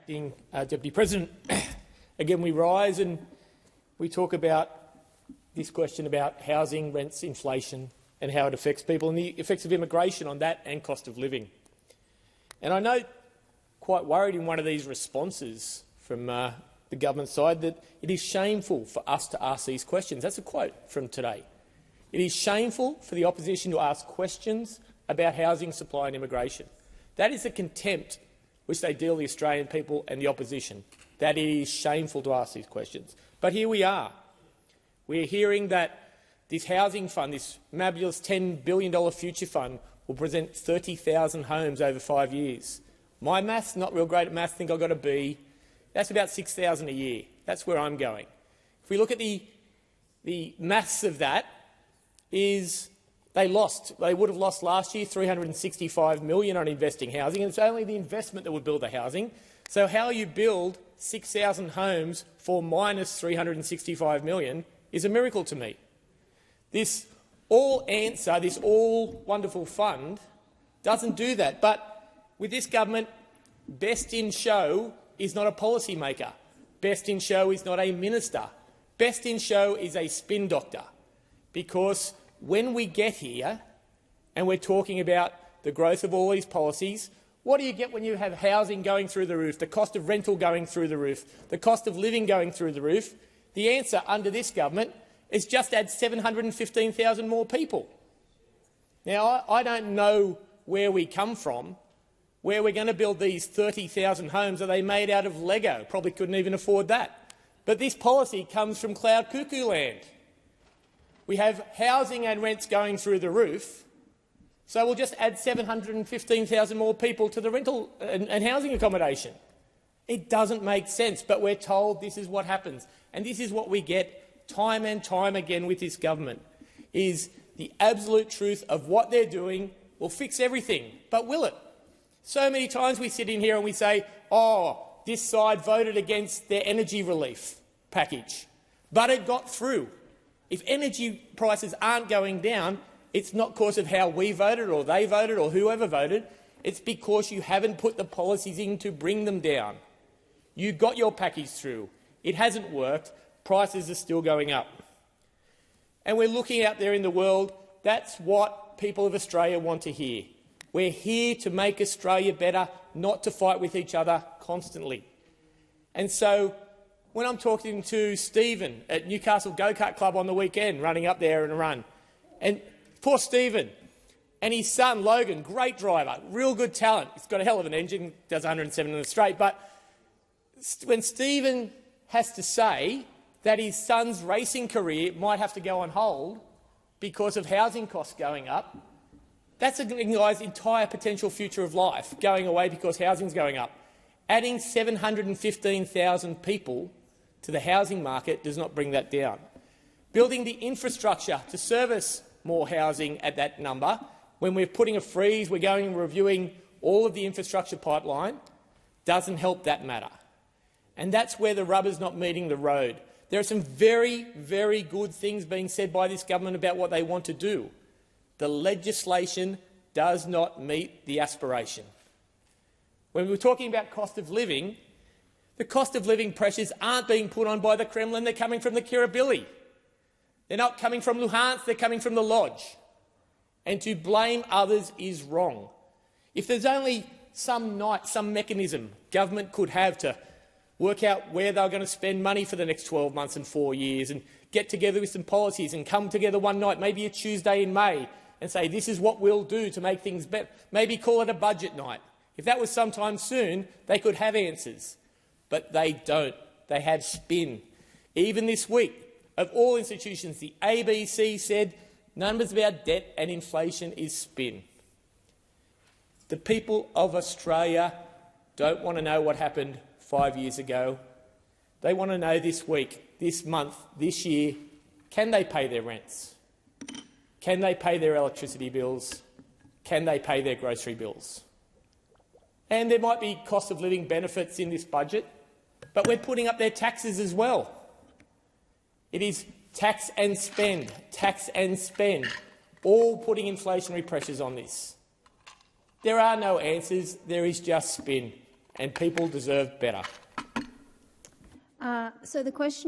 Acting Deputy President. Again, we rise and we talk about this question about housing, rents, inflation and how it affects people and the effects of immigration on that and cost of living. And I know, quite worried in one of these responses from the government side, that it is shameful for us to ask these questions. That's a quote from today. It is shameful for the opposition to ask questions about housing supply and immigration. That is a contempt which they deal the Australian people and the opposition. That it is shameful to ask these questions. But here we are. We are hearing that this housing fund, this nebulous $10 billion future fund, will present 30,000 homes over 5 years. My maths, not real great at maths, think I've got a B. That's about 6,000 a year. That's where I'm going. If we look at the maths of that, is they would have lost last year $365 million on investing housing, and it's only the investment that would build the housing. So how you build 6,000 homes for minus $365 million is a miracle to me. This all-wonderful fund doesn't do that. But with this government, best in show is not a policymaker. Best in show is not a minister. Best in show is a spin doctor. Because when we get here and we're talking about the growth of all these policies, what do you get when you have housing going through the roof, the cost of rental going through the roof, the cost of living going through the roof? The answer under this government is just add 715,000 more people. Now, I don't know where we come from, where we're going to build these 30,000 homes. Are they made out of Lego? Probably couldn't even afford that. But this policy comes from cloud-cuckoo-land. We have housing and rents going through the roof, so we'll just add 715,000 more people to the rental and housing accommodation. It doesn't make sense, but we're told this is what happens. And this is what we get time and time again with this government, is the absolute truth of what they're doing will fix everything. But will it? So many times we sit in here and we say, oh, this side voted against their energy relief package, but it got through. If energy prices aren't going down, it's not because of how we voted or they voted or whoever voted. It's because you haven't put the policies in to bring them down. You got your package through. It hasn't worked. Prices are still going up. And we're looking out there in the world. That's what people of Australia want to hear. We're here to make Australia better, not to fight with each other constantly. And so when I'm talking to Stephen at Newcastle Go-Kart Club on the weekend, running up there in a run, and poor Stephen and his son Logan, great driver, real good talent. He's got a hell of an engine, does 107 in the straight. But when Stephen has to say that his son's racing career might have to go on hold because of housing costs going up, that's a guy's entire potential future of life going away because housing's going up. Adding 715,000 people to the housing market does not bring that down. Building the infrastructure to service more housing at that number, when we're putting a freeze, we're going and reviewing all of the infrastructure pipeline, doesn't help that matter. And that's where the rubber's not meeting the road. There are some very, very good things being said by this government about what they want to do. The legislation does not meet the aspiration. When we're talking about cost of living, the cost of living pressures aren't being put on by the Kremlin, they're coming from the Kiribati. They're not coming from Luhansk, they're coming from the Lodge. And to blame others is wrong. If there's only some mechanism government could have to work out where they're going to spend money for the next 12 months and 4 years and get together with some policies and come together one night, maybe a Tuesday in May, and say this is what we'll do to make things better, maybe call it a budget night. If that was sometime soon, they could have answers. But they don't. They have spin. Even this week, of all institutions, the ABC said numbers about debt and inflation is spin. The people of Australia don't want to know what happened 5 years ago. They want to know this week, this month, this year, can they pay their rents? Can they pay their electricity bills? Can they pay their grocery bills? And there might be cost of living benefits in this budget, but we're putting up their taxes as well. It is tax and spend, all putting inflationary pressures on this. There are no answers, there is just spin. and people deserve better. So the question